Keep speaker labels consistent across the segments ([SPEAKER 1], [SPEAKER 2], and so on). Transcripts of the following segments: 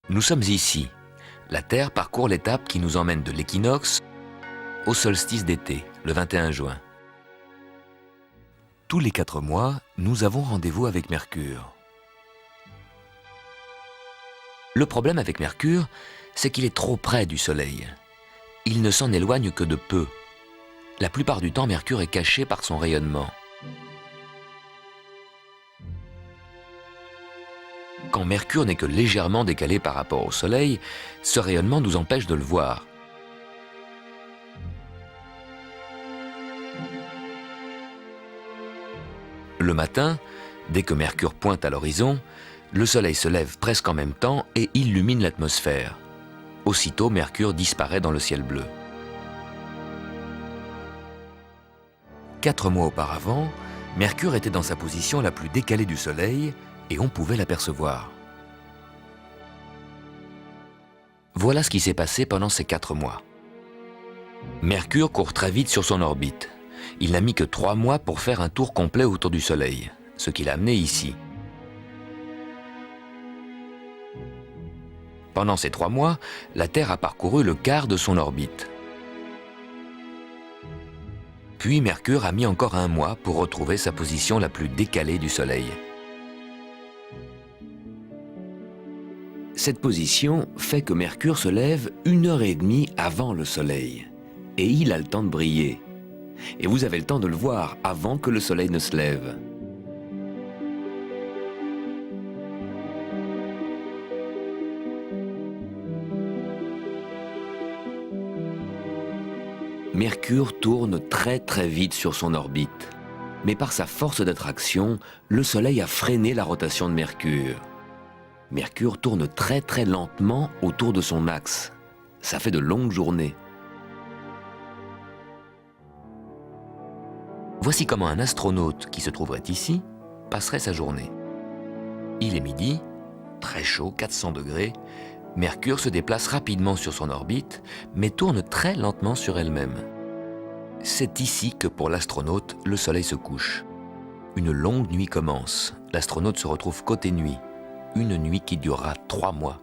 [SPEAKER 1] Nous sommes ici. La Terre parcourt l'étape qui nous emmène de l'équinoxe au solstice d'été, le 21 juin. Tous les 4 mois, nous avons rendez-vous avec Mercure. Le problème avec Mercure, c'est qu'il est trop près du Soleil. Il ne s'en éloigne que de peu. La plupart du temps, Mercure est caché par son rayonnement. Quand Mercure n'est que légèrement décalé par rapport au Soleil, ce rayonnement nous empêche de le voir. Le matin, dès que Mercure pointe à l'horizon, le Soleil se lève presque en même temps et illumine l'atmosphère. Aussitôt, Mercure disparaît dans le ciel bleu. 4 mois auparavant, Mercure était dans sa position la plus décalée du Soleil et on pouvait l'apercevoir. Voilà ce qui s'est passé pendant ces 4 mois. Mercure court très vite sur son orbite. Il n'a mis que 3 mois pour faire un tour complet autour du Soleil, ce qui l'a amené ici. Pendant ces 3 mois, la Terre a parcouru le quart de son orbite. Puis Mercure a mis encore 1 mois pour retrouver sa position la plus décalée du Soleil. Cette position fait que Mercure se lève 1h30 avant le Soleil. Et il a le temps de briller. Et vous avez le temps de le voir avant que le Soleil ne se lève. Mercure tourne très vite sur son orbite. Mais par sa force d'attraction, le Soleil a freiné la rotation de Mercure. Mercure tourne très lentement autour de son axe. Ça fait de longues journées. Voici comment un astronaute qui se trouverait ici passerait sa journée. Il est midi, très chaud, 400 degrés. Mercure se déplace rapidement sur son orbite, mais tourne très lentement sur elle-même. C'est ici que pour l'astronaute, le Soleil se couche. Une longue nuit commence. L'astronaute se retrouve côté nuit. Une nuit qui durera 3 mois.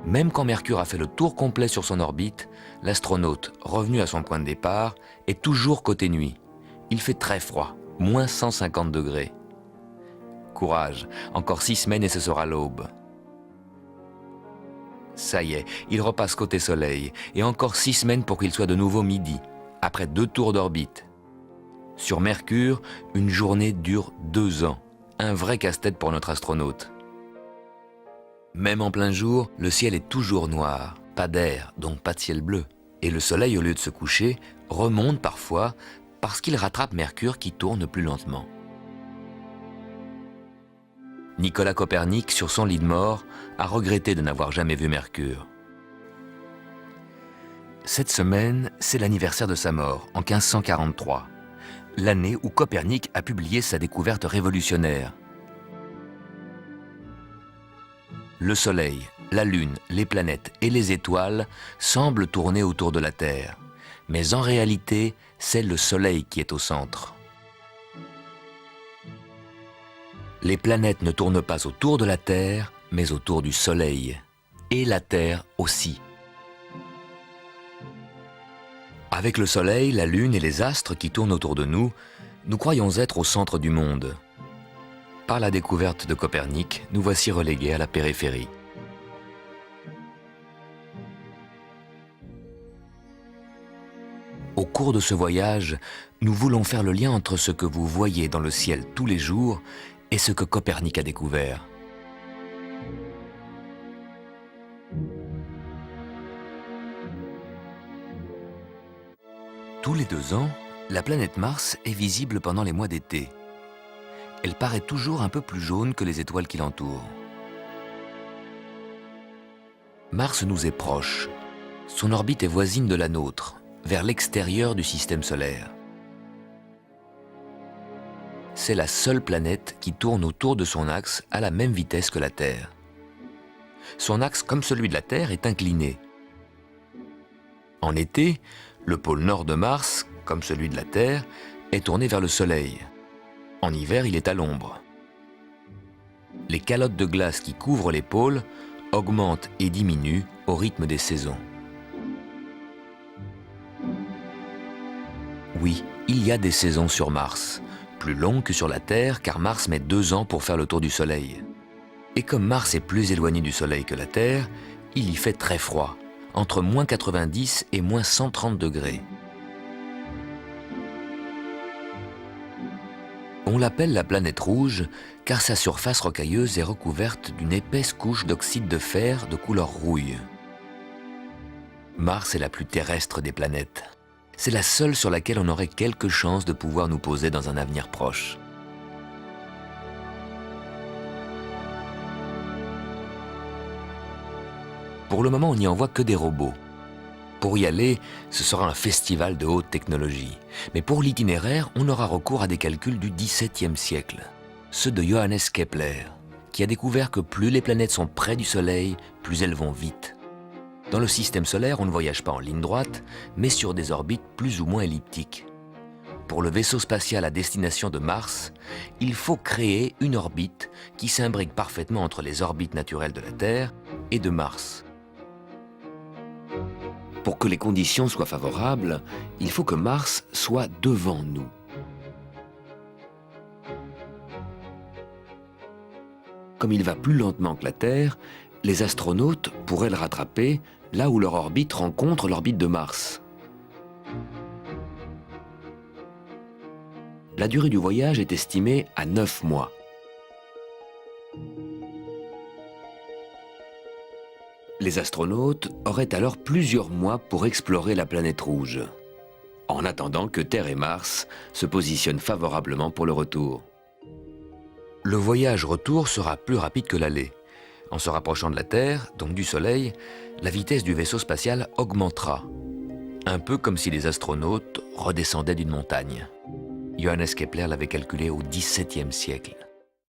[SPEAKER 1] Même quand Mercure a fait le tour complet sur son orbite, l'astronaute, revenu à son point de départ, est toujours côté nuit. Il fait très froid, moins 150 degrés. Courage, encore 6 semaines et ce sera l'aube. Ça y est, il repasse côté Soleil, et encore 6 semaines pour qu'il soit de nouveau midi, après 2 tours d'orbite. Sur Mercure, une journée dure 2 ans, un vrai casse-tête pour notre astronaute. Même en plein jour, le ciel est toujours noir, pas d'air, donc pas de ciel bleu. Et le Soleil, au lieu de se coucher, remonte parfois parce qu'il rattrape Mercure qui tourne plus lentement. Nicolas Copernic, sur son lit de mort, a regretté de n'avoir jamais vu Mercure. Cette semaine, c'est l'anniversaire de sa mort, en 1543, l'année où Copernic a publié sa découverte révolutionnaire. Le Soleil, la Lune, les planètes et les étoiles semblent tourner autour de la Terre. Mais en réalité, c'est le Soleil qui est au centre. Les planètes ne tournent pas autour de la Terre, mais autour du Soleil. Et la Terre aussi. Avec le Soleil, la Lune et les astres qui tournent autour de nous, nous croyons être au centre du monde. Par la découverte de Copernic, nous voici relégués à la périphérie. Au cours de ce voyage, nous voulons faire le lien entre ce que vous voyez dans le ciel tous les jours et ce que Copernic a découvert. Tous les 2 ans, la planète Mars est visible pendant les mois d'été. Elle paraît toujours un peu plus jaune que les étoiles qui l'entourent. Mars nous est proche. Son orbite est voisine de la nôtre, vers l'extérieur du système solaire. C'est la seule planète qui tourne autour de son axe à la même vitesse que la Terre. Son axe, comme celui de la Terre, est incliné. En été, le pôle nord de Mars, comme celui de la Terre, est tourné vers le Soleil. En hiver, il est à l'ombre. les calottes de glace qui couvrent les pôles augmentent et diminuent au rythme des saisons. Oui, il y a des saisons sur Mars, plus longues que sur la Terre car Mars met 2 ans pour faire le tour du Soleil. Et comme Mars est plus éloigné du Soleil que la Terre, il y fait très froid, entre moins 90 et moins 130 degrés. On l'appelle la planète rouge car sa surface rocailleuse est recouverte d'une épaisse couche d'oxyde de fer de couleur rouille. Mars est la plus terrestre des planètes. C'est la seule sur laquelle on aurait quelques chances de pouvoir nous poser dans un avenir proche. Pour le moment, on n'y envoie que des robots. Pour y aller, ce sera un festival de haute technologie. Mais pour l'itinéraire, on aura recours à des calculs du XVIIe siècle. Ceux de Johannes Kepler, qui a découvert que plus les planètes sont près du Soleil, plus elles vont vite. Dans le système solaire, on ne voyage pas en ligne droite, mais sur des orbites plus ou moins elliptiques. Pour le vaisseau spatial à destination de Mars, il faut créer une orbite qui s'imbrique parfaitement entre les orbites naturelles de la Terre et de Mars. Pour que les conditions soient favorables, il faut que Mars soit devant nous. Comme il va plus lentement que la Terre, les astronautes pourraient le rattraper là où leur orbite rencontre l'orbite de Mars. La durée du voyage est estimée à 9 mois. Les astronautes auraient alors plusieurs mois pour explorer la planète rouge, en attendant que Terre et Mars se positionnent favorablement pour le retour. Le voyage retour sera plus rapide que l'aller. En se rapprochant de la Terre, donc du Soleil, la vitesse du vaisseau spatial augmentera, un peu comme si les astronautes redescendaient d'une montagne. Johannes Kepler l'avait calculé au XVIIe siècle.